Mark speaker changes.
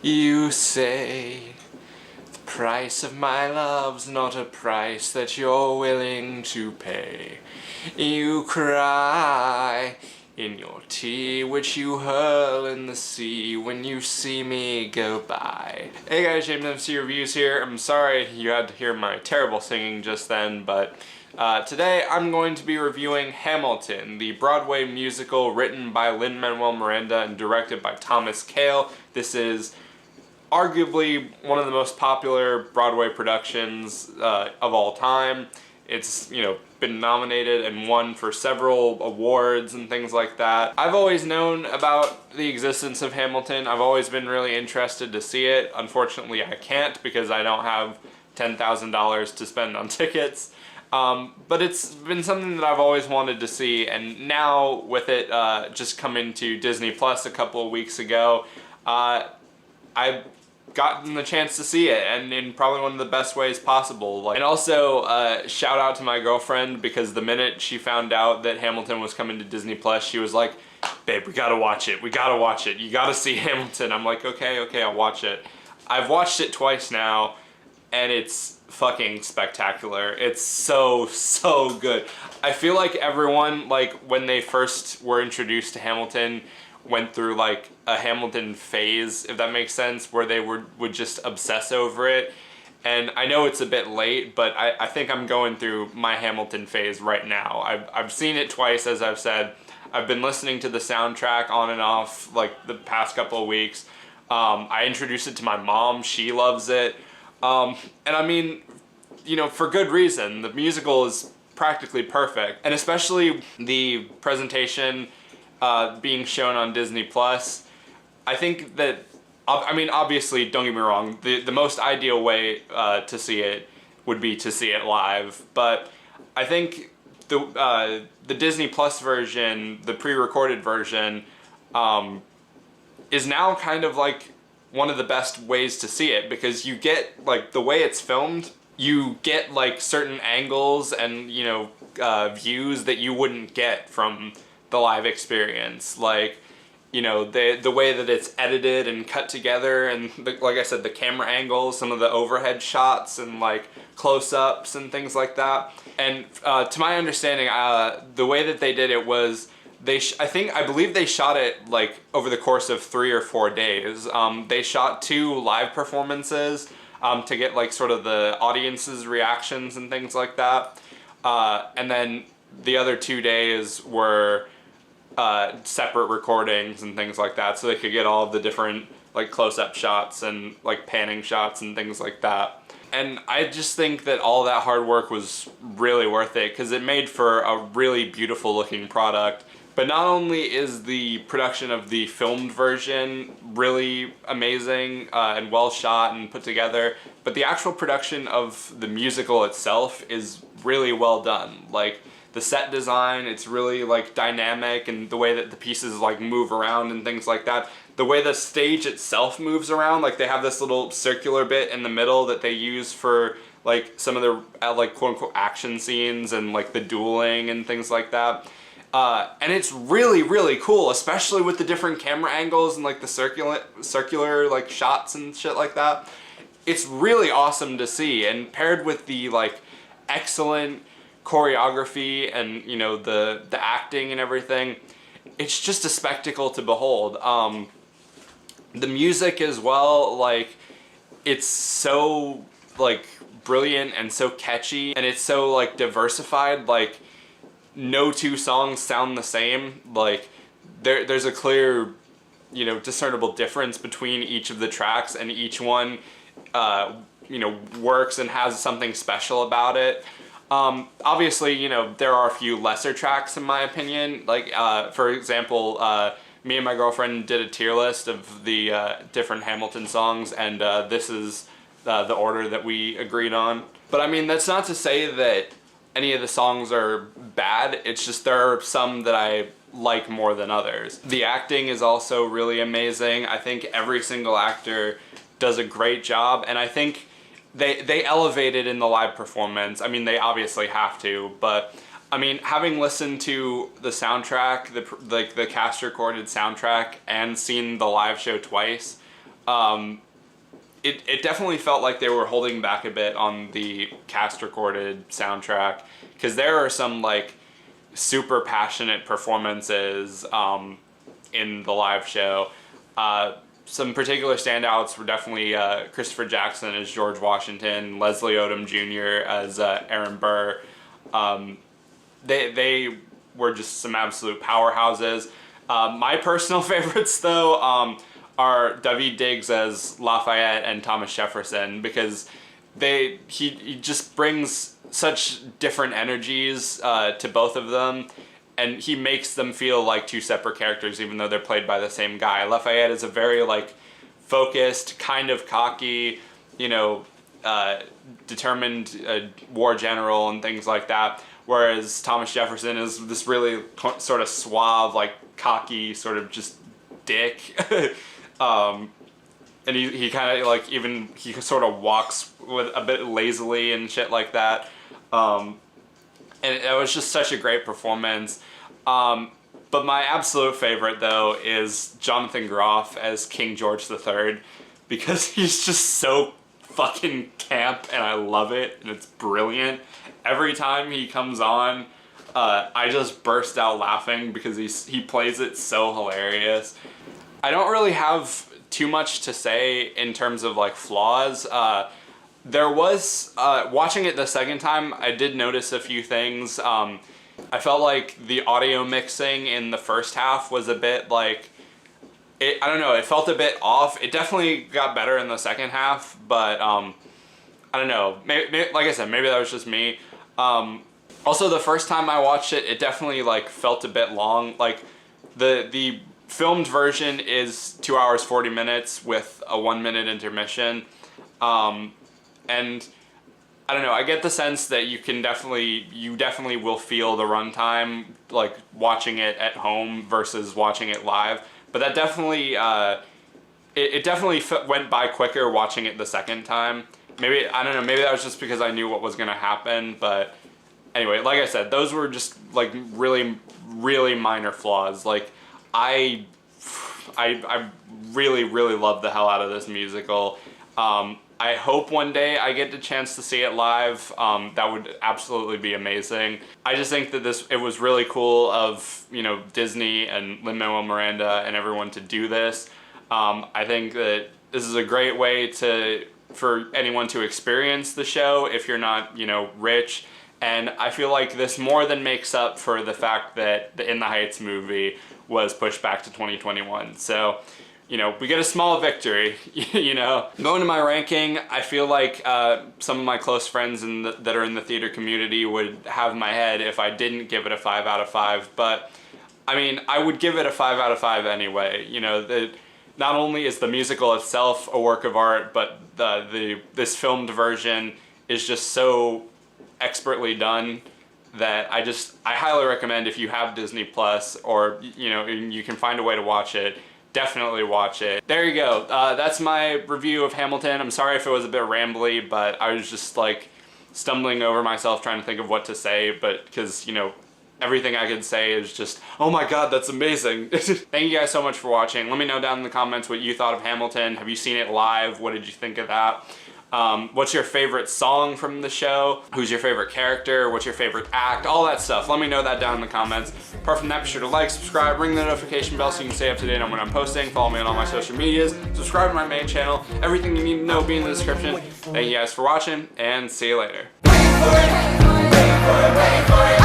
Speaker 1: You say the price of my love's not a price that you're willing to pay. You cry in your tea, which you hurl in the sea when you see me go by. Hey guys, JamesMCD Reviews here. I'm sorry you had to hear my terrible singing just then, but today I'm going to be reviewing Hamilton, the Broadway musical written by Lin-Manuel Miranda and directed by Thomas Kail. This is arguably one of the most popular Broadway productions of all time. It's, been nominated and won for several awards and things like that. I've always known about the existence of Hamilton. I've always been really interested to see it. Unfortunately, I can't because I don't have $10,000 to spend on tickets. But it's been something that I've always wanted to see, and now with it just coming to Disney Plus a couple of weeks ago, I've gotten the chance to see it, and in probably one of the best ways possible. And also, shout out to my girlfriend, because the minute she found out that Hamilton was coming to Disney Plus, she was like, "Babe, we gotta watch it. We gotta watch it. You gotta see Hamilton." I'm like, okay, I'll watch it. I've watched it twice now, and it's fucking spectacular. It's so good. I feel like everyone, when they first were introduced to Hamilton, went through like a Hamilton phase, if that makes sense, where they would just obsess over it. And I know it's a bit late, but I think I'm going through my Hamilton phase right now. I've seen it twice, as I've said. I've been listening to the soundtrack on and off like the past couple of weeks. I introduced it to my mom. She loves it. And I mean, for good reason. The musical is practically perfect. And especially the presentation being shown on Disney Plus, I think that, obviously, don't get me wrong, the most ideal way to see it would be to see it live, but I think the Disney Plus version, the pre-recorded version, is now kind of like one of the best ways to see it, because you get, like, the way it's filmed, you get like certain angles and views that you wouldn't get from the live experience, like the way that it's edited and cut together, and like I said, the camera angles, some of the overhead shots and like close-ups and things like that. And to my understanding, the way that they did it was I believe they shot it like over the course of 3 or 4 days. They shot 2 live performances to get like sort of the audience's reactions and things like that, and then the other 2 days were separate recordings and things like that, so they could get all of the different like close-up shots and like panning shots and things like that. And I just think that all that hard work was really worth it, because it made for a really beautiful looking product. But not only is the production of the filmed version really amazing and well shot and put together, but the actual production of the musical itself is really well done. Like, the set design, it's really like dynamic, and the way that the pieces like move around and things like that. The way the stage itself moves around, like they have this little circular bit in the middle that they use for like some of the like quote unquote action scenes and like the dueling and things like that. And it's really cool, especially with the different camera angles and like the circular like shots and shit like that. It's really awesome to see, and paired with the like excellent choreography and the acting and everything, it's just a spectacle to behold. The music as well, like, it's so like brilliant and so catchy, and it's so like diversified. Like, no 2 songs sound the same. Like, there's a clear discernible difference between each of the tracks, and each one works and has something special about it. Obviously, there are a few lesser tracks in my opinion. Like, for example, me and my girlfriend did a tier list of the different Hamilton songs, and this is the order that we agreed on. But I mean, that's not to say that any of the songs are bad. It's just there are some that I like more than others. The acting is also really amazing. I think every single actor does a great job, and I think they elevate it in the live performance. I mean, they obviously have to, but I mean, having listened to the soundtrack, the cast recorded soundtrack, and seen the live show twice, It definitely felt like they were holding back a bit on the cast recorded soundtrack, because there are some like super passionate performances in the live show. Some particular standouts were definitely Christopher Jackson as George Washington, Leslie Odom Jr. as Aaron Burr. They were just some absolute powerhouses. My personal favorites, though, are Daveed Diggs as Lafayette and Thomas Jefferson, because he just brings such different energies to both of them, and he makes them feel like two separate characters, even though they're played by the same guy. Lafayette is a very like focused, kind of cocky, determined war general and things like that, whereas Thomas Jefferson is this really sort of suave, like cocky, sort of just dick. And he kind of like, even he sort of walks with a bit lazily and shit like that. And it was just such a great performance. But my absolute favorite, though, is Jonathan Groff as King George III, because he's just so fucking camp, and I love it, and it's brilliant. Every time he comes on, I just burst out laughing because he plays it so hilarious. I don't really have too much to say in terms of like flaws. There was, watching it the second time, I did notice a few things. I felt like the audio mixing in the first half was a bit like, I don't know, it felt a bit off. It definitely got better in the second half, but I don't know. Like I said, maybe that was just me. Also, the first time I watched it, it definitely like felt a bit long. Like the filmed version is 2 hours 40 minutes with a 1 minute intermission. And I don't know, I get the sense that you definitely will feel the runtime, like watching it at home versus watching it live. But that definitely, it definitely went by quicker watching it the second time. Maybe, I don't know, maybe that was just because I knew what was gonna happen. But anyway, like I said, those were just like really, really minor flaws. Like I really, really love the hell out of this musical. I hope one day I get the chance to see it live. That would absolutely be amazing. I just think that it was really cool of, Disney and Lin-Manuel Miranda and everyone to do this. I think that this is a great way for anyone to experience the show if you're not, rich. And I feel like this more than makes up for the fact that the In the Heights movie was pushed back to 2021. So, we get a small victory, Going to my ranking, I feel like some of my close friends that are in the theater community would have my head if I didn't give it a 5 out of 5. But, I mean, I would give it a 5 out of 5 anyway. Not only is the musical itself a work of art, but this filmed version is just so expertly done that I highly recommend, if you have Disney Plus or, you can find a way to watch it, definitely watch it. There you go. That's my review of Hamilton. I'm sorry if it was a bit rambly, but I was just like stumbling over myself trying to think of what to say, but because, everything I could say is just, oh my god, that's amazing. Thank you guys so much for watching. Let me know down in the comments what you thought of Hamilton. Have you seen it live? What did you think of that? What's your favorite song from the show? Who's your favorite character? What's your favorite act? All that stuff. Let me know that down in the comments. Apart from that, be sure to like, subscribe, ring the notification bell so you can stay up to date on when I'm posting. Follow me on all my social medias. Subscribe to my main channel. Everything you need to know will be in the description. Thank you guys for watching, and see you later. Wait for it, wait for it, wait for it.